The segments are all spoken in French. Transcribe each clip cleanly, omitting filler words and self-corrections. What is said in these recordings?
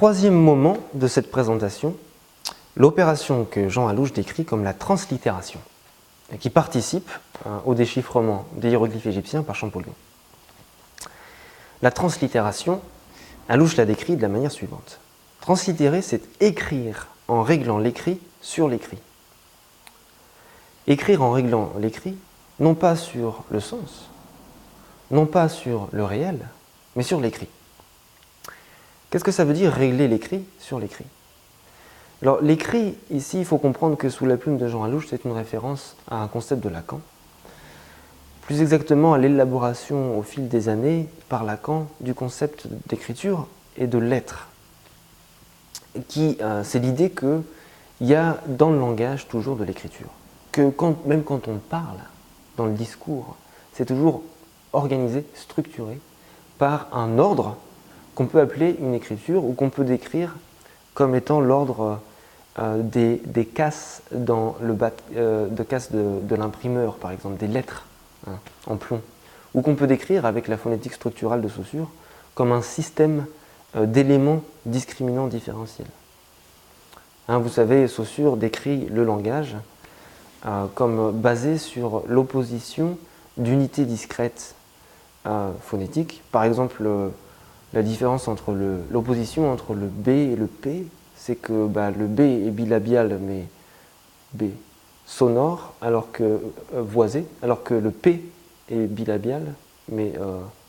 troisième moment de cette présentation, l'opération que Jean Alouche décrit comme la translittération, qui participe au déchiffrement des hiéroglyphes égyptiens par Champollion. La translittération, Alouche la décrit de la manière suivante. Translittérer, c'est écrire en réglant l'écrit sur l'écrit. Écrire en réglant l'écrit, non pas sur le sens, non pas sur le réel, mais sur l'écrit. Qu'est-ce que ça veut dire régler l'écrit sur l'écrit? Alors l'écrit, ici, il faut comprendre que sous la plume de Jean Alouche, c'est une référence à un concept de Lacan. Plus exactement à l'élaboration au fil des années par Lacan du concept d'écriture et de lettre. C'est l'idée qu'il y a dans le langage toujours de l'écriture. Que même quand on parle dans le discours, c'est toujours organisé, structuré par un ordre qu'on peut appeler une écriture ou qu'on peut décrire comme étant l'ordre des casses dans de l'imprimeur, par exemple, des lettres en plomb, ou qu'on peut décrire avec la phonétique structurale de Saussure comme un système d'éléments discriminants différentiels. Vous savez, Saussure décrit le langage comme basé sur l'opposition d'unités discrètes phonétiques. Par exemple, la différence entre l'opposition entre le B et le P, c'est que le B est bilabial, mais B sonore, voisé, alors que le P est bilabial, mais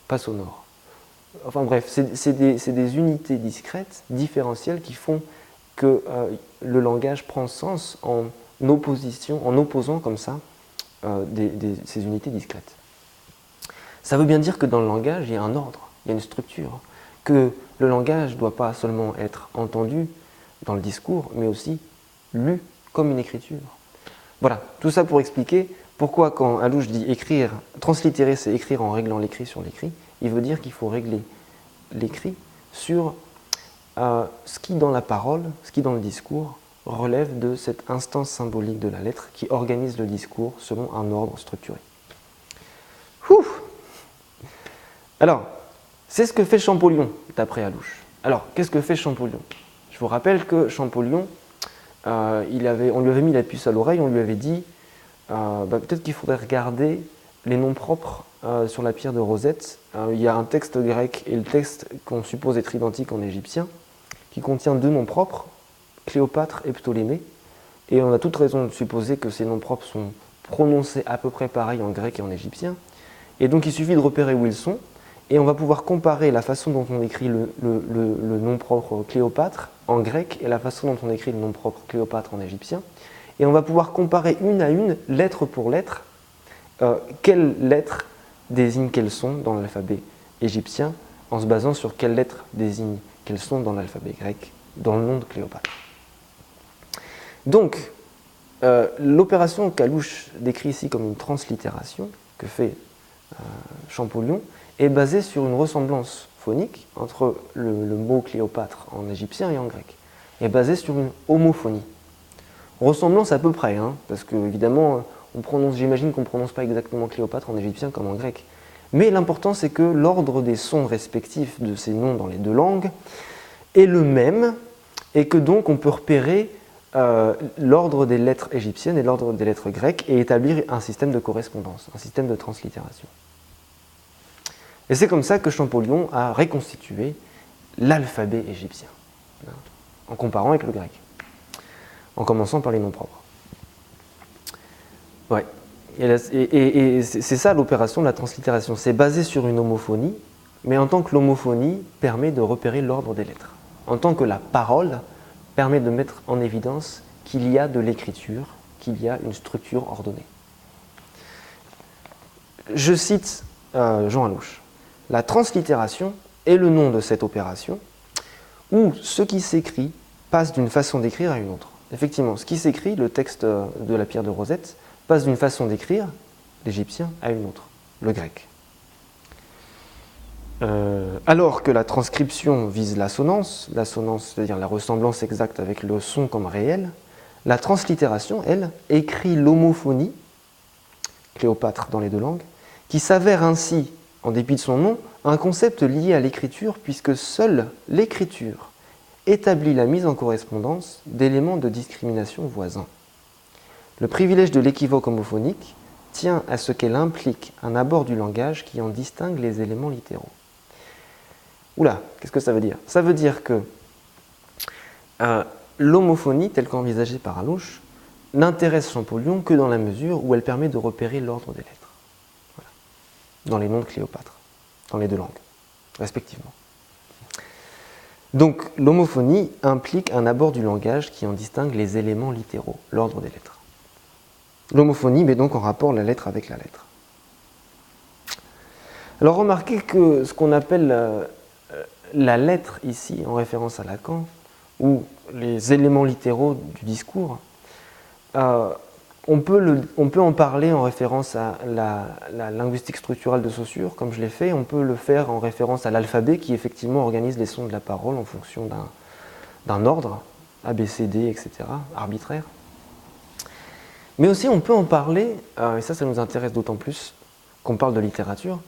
pas sonore. Enfin bref, c'est des unités discrètes, différentielles, qui font que le langage prend sens en opposant comme ça ces unités discrètes. Ça veut bien dire que dans le langage, il y a un ordre, il y a une structure, que le langage ne doit pas seulement être entendu dans le discours, mais aussi lu comme une écriture. Voilà, tout ça pour expliquer pourquoi quand Alouche dit écrire, translittérer, c'est écrire en réglant l'écrit sur l'écrit, il veut dire qu'il faut régler l'écrit sur ce qui dans la parole, ce qui dans le discours, relève de cette instance symbolique de la lettre qui organise le discours selon un ordre structuré. Alors, c'est ce que fait Champollion, d'après Alouche. Alors, qu'est-ce que fait Champollion? Je vous rappelle que Champollion, on lui avait mis la puce à l'oreille, on lui avait dit peut-être qu'il faudrait regarder les noms propres sur la pierre de Rosette. Il y a un texte grec et le texte qu'on suppose être identique en égyptien, qui contient deux noms propres, Cléopâtre et Ptolémée, et on a toute raison de supposer que ces noms propres sont prononcés à peu près pareil en grec et en égyptien, et donc il suffit de repérer où ils sont, et on va pouvoir comparer la façon dont on écrit le nom propre Cléopâtre en grec et la façon dont on écrit le nom propre Cléopâtre en égyptien, et on va pouvoir comparer une à une, lettre pour lettre, quelles lettres désignent quels sons dans l'alphabet égyptien, en se basant sur quelles lettres désignent quels sons dans l'alphabet grec, dans le nom de Cléopâtre. Donc, l'opération qu'Alouche décrit ici comme une translittération, que fait Champollion, est basée sur une ressemblance phonique entre le mot Cléopâtre en égyptien et en grec, est basée sur une homophonie. Ressemblance à peu près, parce que évidemment, j'imagine qu'on ne prononce pas exactement Cléopâtre en égyptien comme en grec, mais l'important c'est que l'ordre des sons respectifs de ces noms dans les deux langues est le même, et que donc on peut repérer l'ordre des lettres égyptiennes et l'ordre des lettres grecques et établir un système de correspondance, un système de translittération. Et c'est comme ça que Champollion a reconstitué l'alphabet égyptien, en comparant avec le grec, en commençant par les noms propres. Ouais. Et c'est ça l'opération de la translittération, c'est basé sur une homophonie, mais en tant que l'homophonie permet de repérer l'ordre des lettres, en tant que la parole permet de mettre en évidence qu'il y a de l'écriture, qu'il y a une structure ordonnée. Je cite Jean Alouche. La translittération est le nom de cette opération où ce qui s'écrit passe d'une façon d'écrire à une autre. Effectivement, ce qui s'écrit, le texte de la pierre de Rosette, passe d'une façon d'écrire, l'égyptien, à une autre, le grec. Alors que la transcription vise l'assonance, c'est-à-dire la ressemblance exacte avec le son comme réel, la translittération, elle, écrit l'homophonie, Cléopâtre dans les deux langues, qui s'avère ainsi, en dépit de son nom, un concept lié à l'écriture, puisque seule l'écriture établit la mise en correspondance d'éléments de discrimination voisins. Le privilège de l'équivoque homophonique tient à ce qu'elle implique un abord du langage qui en distingue les éléments littéraux. Oula, qu'est-ce que ça veut dire? Ça veut dire que l'homophonie, telle qu'envisagée par Alouche, n'intéresse Champollion que dans la mesure où elle permet de repérer l'ordre des lettres. Voilà. Dans les noms de Cléopâtre, dans les deux langues, respectivement. Donc l'homophonie implique un abord du langage qui en distingue les éléments littéraux, l'ordre des lettres. L'homophonie met donc en rapport la lettre avec la lettre. Alors remarquez que ce qu'on appelle la lettre ici, en référence à Lacan, ou les éléments littéraux du discours, on peut en parler en référence à la linguistique structurale de Saussure, comme je l'ai fait. On peut le faire en référence à l'alphabet qui effectivement organise les sons de la parole en fonction d'un ordre, A, B, C, D, etc., arbitraire. Mais aussi on peut en parler, et ça nous intéresse d'autant plus qu'on parle de littérature,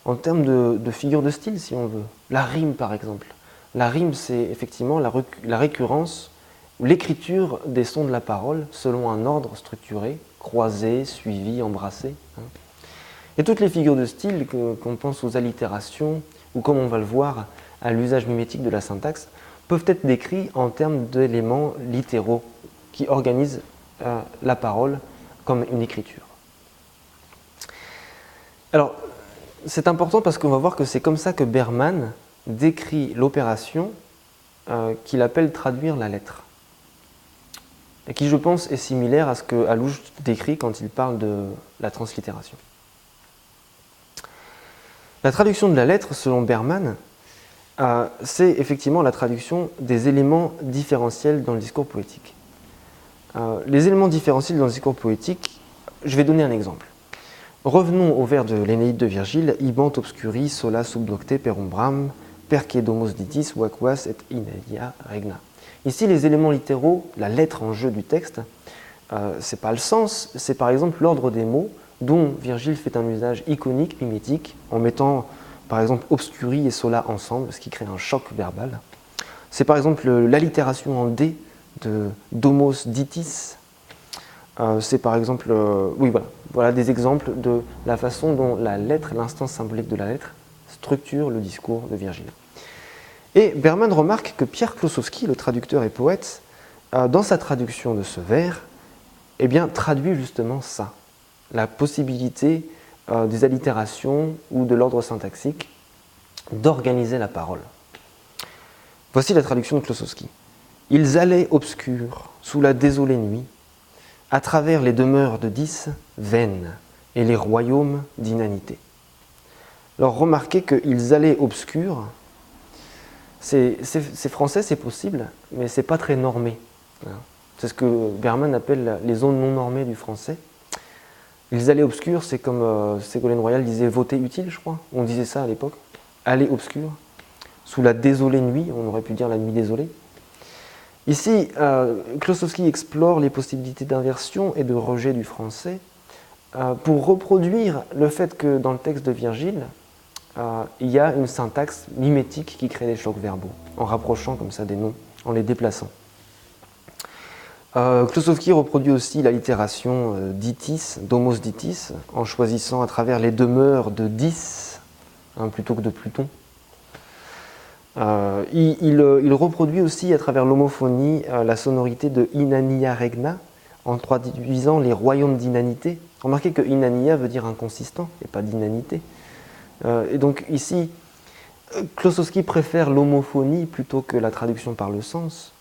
en termes de figures de style, si on veut. La rime, par exemple. La rime, c'est effectivement la récurrence, l'écriture des sons de la parole selon un ordre structuré, croisé, suivi, embrassé. Et toutes les figures de style, qu'on pense aux allitérations, ou comme on va le voir à l'usage mimétique de la syntaxe, peuvent être décrits en termes d'éléments littéraux qui organisent la parole comme une écriture. Alors, c'est important parce qu'on va voir que c'est comme ça que Berman décrit l'opération qu'il appelle traduire la lettre. Et qui, je pense, est similaire à ce que Alouche décrit quand il parle de la translittération. La traduction de la lettre, selon Berman, c'est effectivement la traduction des éléments différentiels dans le discours poétique. Les éléments différentiels dans le discours poétique, je vais donner un exemple. Revenons au vers de l'Énéide de Virgile, ibant obscuri sola subnocte per umbram, perque domos ditis vacuas et inedia regna. Ici, les éléments littéraux, la lettre en jeu du texte, c'est pas le sens, c'est par exemple l'ordre des mots dont Virgile fait un usage iconique, mimétique, en mettant par exemple obscuri et sola ensemble, ce qui crée un choc verbal. C'est par exemple l'allitération en D de domos ditis. C'est par exemple, voilà des exemples de la façon dont la lettre, l'instance symbolique de la lettre, structure le discours de Virgile. Et Berman remarque que Pierre Klossowski, le traducteur et poète, dans sa traduction de ce vers, eh bien, traduit justement ça, la possibilité des allitérations ou de l'ordre syntaxique d'organiser la parole. Voici la traduction de Klossowski. « Ils allaient obscurs, sous la désolée nuit, à travers les demeures de 10 vaines et les royaumes d'inanité. » Alors remarquez que « ils allaient obscurs », c'est français, c'est possible, mais c'est pas très normé. C'est ce que Berman appelle les zones non normées du français. Ils allaient obscurs, c'est comme Ségolène Royal disait voter utile, je crois. On disait ça à l'époque. Aller obscur. Sous la désolée nuit, on aurait pu dire la nuit désolée. Ici, Klossowski explore les possibilités d'inversion et de rejet du français pour reproduire le fait que dans le texte de Virgile, il y a une syntaxe mimétique qui crée des chocs verbaux, en rapprochant comme ça des noms, en les déplaçant. Klossowski reproduit aussi l'allitération ditis, domos ditis, en choisissant à travers les demeures de 10 plutôt que de Pluton. Il reproduit aussi à travers l'homophonie la sonorité de inania regna, en traduisant les royaumes d'inanité. Remarquez que inania veut dire inconsistant et pas d'inanité. Et donc ici, Klossowski préfère l'homophonie plutôt que la traduction par le sens.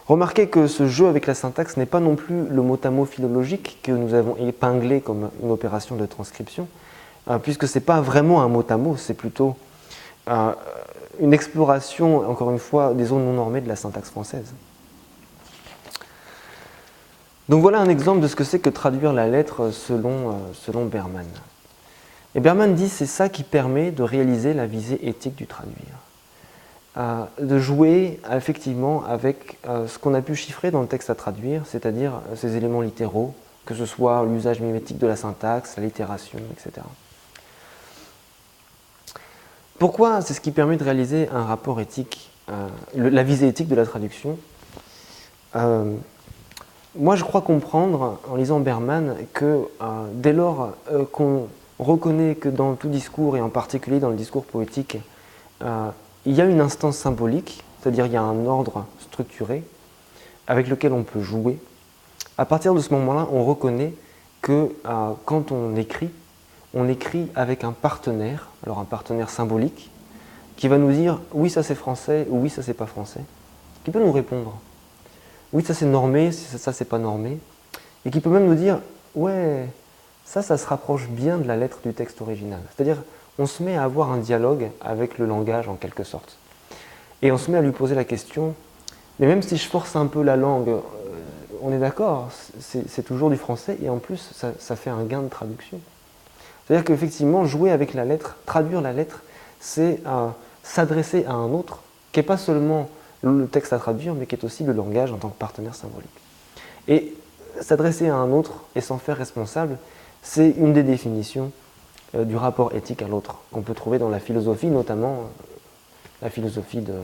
Remarquez que ce jeu avec la syntaxe n'est pas non plus le mot-à-mot philologique que nous avons épinglé comme une opération de transcription, puisque ce n'est pas vraiment un mot-à-mot, c'est plutôt une exploration, encore une fois, des zones non normées de la syntaxe française. Donc voilà un exemple de ce que c'est que traduire la lettre selon Berman. Et Berman dit que c'est ça qui permet de réaliser la visée éthique du traduire. De jouer effectivement avec ce qu'on a pu chiffrer dans le texte à traduire, c'est-à-dire ces éléments littéraux, que ce soit l'usage mimétique de la syntaxe, l'allitération, etc. Pourquoi c'est ce qui permet de réaliser un rapport éthique la visée éthique de la traduction. Moi, je crois comprendre, en lisant Berman, que dès lors qu'on reconnaît que dans tout discours, et en particulier dans le discours poétique, il y a une instance symbolique, c'est-à-dire il y a un ordre structuré avec lequel on peut jouer, à partir de ce moment-là, on reconnaît que quand on écrit avec un partenaire, alors un partenaire symbolique, qui va nous dire « oui, ça c'est français » ou « oui, ça c'est pas français », qui peut nous répondre « oui, ça c'est normé, ça c'est pas normé », et qui peut même nous dire « ouais, ça se rapproche bien de la lettre du texte original ». C'est-à-dire, on se met à avoir un dialogue avec le langage en quelque sorte. Et on se met à lui poser la question « mais même si je force un peu la langue, on est d'accord, c'est toujours du français, et en plus, ça fait un gain de traduction ». C'est-à-dire qu'effectivement, jouer avec la lettre, traduire la lettre, c'est s'adresser à un autre, qui n'est pas seulement le texte à traduire, mais qui est aussi le langage en tant que partenaire symbolique. Et s'adresser à un autre et s'en faire responsable, c'est une des définitions du rapport éthique à l'autre, qu'on peut trouver dans la philosophie, notamment la philosophie de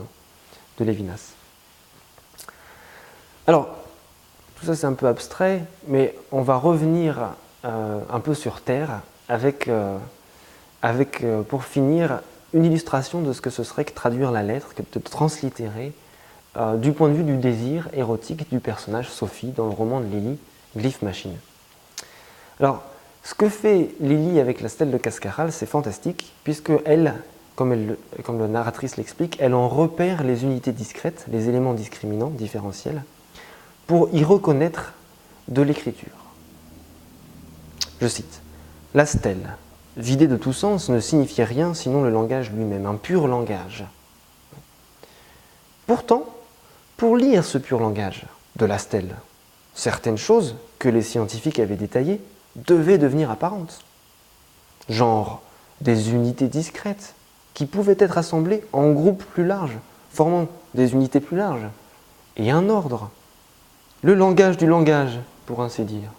Lévinas. Alors, tout ça c'est un peu abstrait, mais on va revenir un peu sur Terre avec pour finir, une illustration de ce que ce serait que traduire la lettre, que de translittérer du point de vue du désir érotique du personnage Sophie dans le roman de Lily, Glyph Machine. Alors, ce que fait Lily avec la stèle de Cascaral, c'est fantastique, puisque elle, comme la narratrice l'explique, elle en repère les unités discrètes, les éléments discriminants, différentiels, pour y reconnaître de l'écriture. Je cite, « La stèle, vidée de tout sens, ne signifiait rien sinon le langage lui-même, un pur langage. Pourtant, pour lire ce pur langage de la stèle, certaines choses que les scientifiques avaient détaillées devaient devenir apparentes. Genre des unités discrètes qui pouvaient être assemblées en groupes plus larges, formant des unités plus larges, et un ordre. Le langage du langage, pour ainsi dire.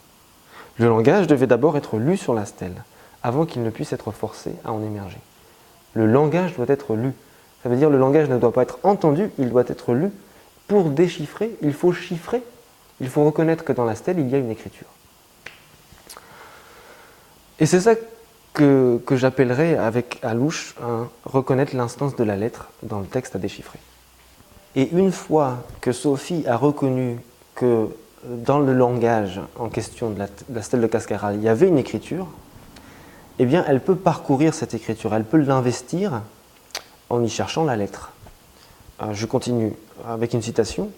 Le langage devait d'abord être lu sur la stèle, avant qu'il ne puisse être forcé à en émerger. Le langage doit être lu. Ça veut dire que le langage ne doit pas être entendu, il doit être lu. Pour déchiffrer, il faut chiffrer. Il faut reconnaître que dans la stèle, il y a une écriture. Et c'est ça que j'appellerais, avec à louche, reconnaître l'instance de la lettre dans le texte à déchiffrer. Et une fois que Sophie a reconnu que dans le langage en question de la stèle de Cascaral, il y avait une écriture, eh bien, elle peut parcourir cette écriture, elle peut l'investir en y cherchant la lettre. Je continue avec une citation.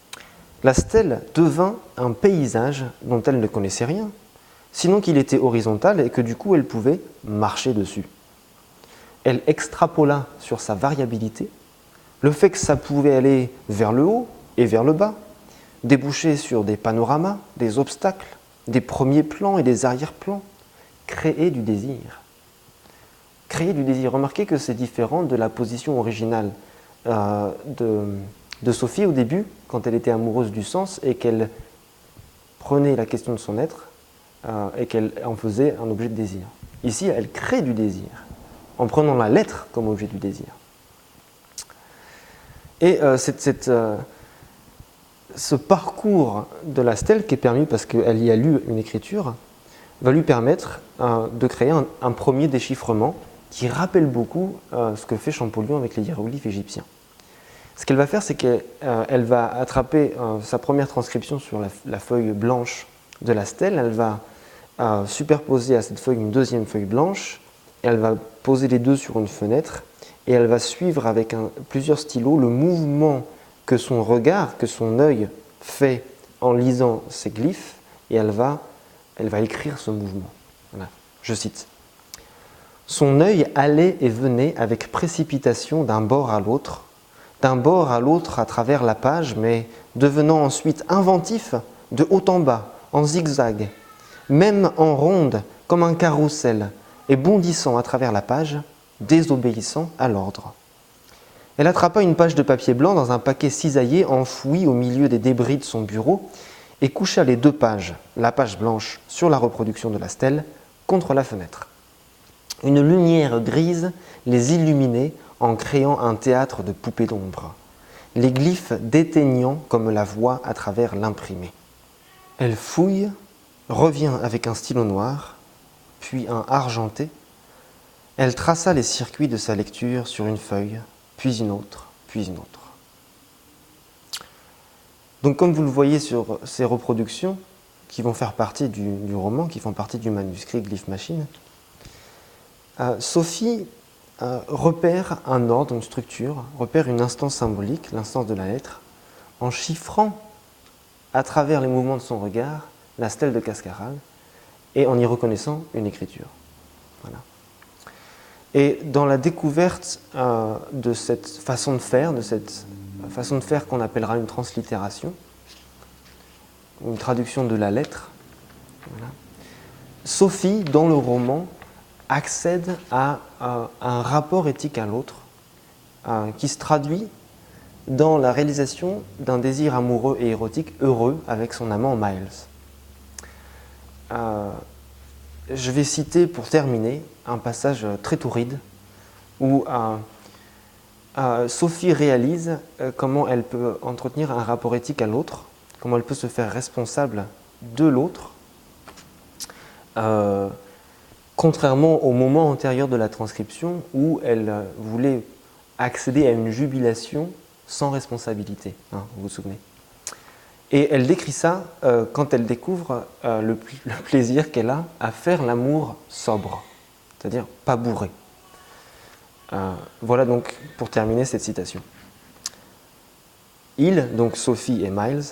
« La stèle devint un paysage dont elle ne connaissait rien, sinon qu'il était horizontal et que du coup elle pouvait marcher dessus. Elle extrapola sur sa variabilité le fait que ça pouvait aller vers le haut et vers le bas, déboucher sur des panoramas, des obstacles, des premiers plans et des arrière-plans, créer du désir. Créer du désir. Remarquez que c'est différent de la position originale de Sophie au début, quand elle était amoureuse du sens et qu'elle prenait la question de son être et qu'elle en faisait un objet de désir. Ici, elle crée du désir, en prenant la lettre comme objet du désir. Et ce parcours de la stèle qui est permis parce qu'elle y a lu une écriture, va lui permettre de créer un premier déchiffrement qui rappelle beaucoup ce que fait Champollion avec les hiéroglyphes égyptiens. Ce qu'elle va faire, c'est qu'elle va attraper sa première transcription sur la feuille blanche de la stèle, elle va superposer à cette feuille une deuxième feuille blanche, et elle va poser les deux sur une fenêtre, et elle va suivre avec plusieurs stylos le mouvement que son regard, que son œil fait en lisant ces glyphes, et elle va écrire ce mouvement. Voilà. Je cite. « Son œil allait et venait avec précipitation d'un bord à l'autre à travers la page, mais devenant ensuite inventif de haut en bas, en zigzag, même en ronde comme un carrousel, et bondissant à travers la page, désobéissant à l'ordre. Elle attrapa une page de papier blanc dans un paquet cisaillé enfoui au milieu des débris de son bureau et coucha les deux pages, la page blanche sur la reproduction de la stèle, contre la fenêtre. Une lumière grise les illuminait en créant un théâtre de poupées d'ombre. les glyphes déteignant comme la voix à travers l'imprimé. Elle fouille, revient avec un stylo noir, puis un argenté. Elle traça les circuits de sa lecture sur une feuille, puis une autre, puis une autre. Donc comme vous le voyez sur ces reproductions, qui vont faire partie du roman, qui font partie du manuscrit Glyph Machine, Sophie repère un ordre, une structure, repère une instance symbolique, l'instance de la lettre, en chiffrant à travers les mouvements de son regard la stèle de Cascaral et en y reconnaissant une écriture. Voilà. Et dans la découverte de cette façon de faire, qu'on appellera une translittération, une traduction de la lettre, voilà, Sophie, dans le roman, accède à un rapport éthique à l'autre qui se traduit dans la réalisation d'un désir amoureux et érotique heureux avec son amant Miles. Je vais citer pour terminer un passage très touride où Sophie réalise comment elle peut entretenir un rapport éthique à l'autre, comment elle peut se faire responsable de l'autre, contrairement au moment antérieur de la transcription où elle voulait accéder à une jubilation sans responsabilité, hein, vous vous souvenez. Et elle décrit ça quand elle découvre le plaisir qu'elle a à faire l'amour sobre, c'est-à-dire pas bourré. Voilà donc pour terminer cette citation. Ils, donc Sophie et Miles,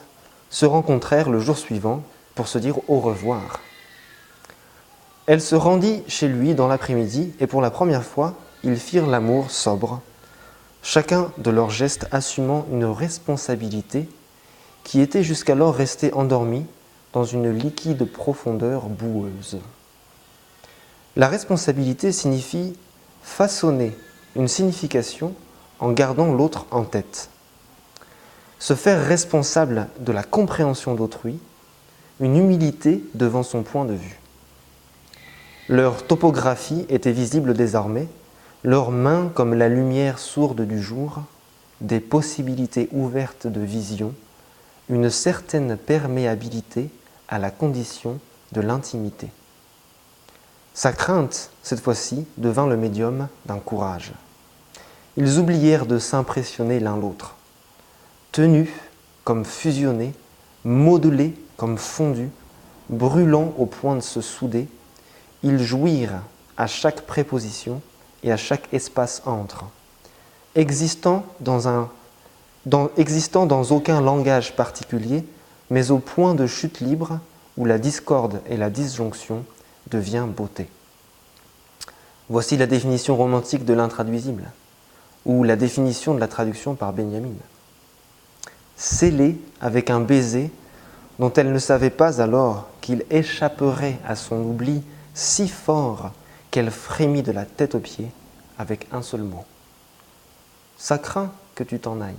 se rencontrèrent le jour suivant pour se dire au revoir. Elle se rendit chez lui dans l'après-midi et pour la première fois, ils firent l'amour sobre, chacun de leurs gestes assumant une responsabilité qui était jusqu'alors restée endormie dans une liquide profondeur boueuse. La responsabilité signifie façonner une signification en gardant l'autre en tête. Se faire responsable de la compréhension d'autrui, une humilité devant son point de vue. Leur topographie était visible désormais, leurs mains comme la lumière sourde du jour, des possibilités ouvertes de vision, une certaine perméabilité à la condition de l'intimité. Sa crainte, cette fois-ci, devint le médium d'un courage. Ils oublièrent de s'impressionner l'un l'autre. Tenus comme fusionnés, modelés comme fondus, brûlant au point de se souder, ils jouirent à chaque préposition et à chaque espace entre, existant dans aucun langage particulier, mais au point de chute libre où la discorde et la disjonction deviennent beauté. Voici la définition romantique de l'intraduisible, ou la définition de la traduction par Benjamin. Scellée avec un baiser dont elle ne savait pas alors qu'il échapperait à son oubli si fort qu'elle frémit de la tête aux pieds avec un seul mot. Ça craint que tu t'en ailles.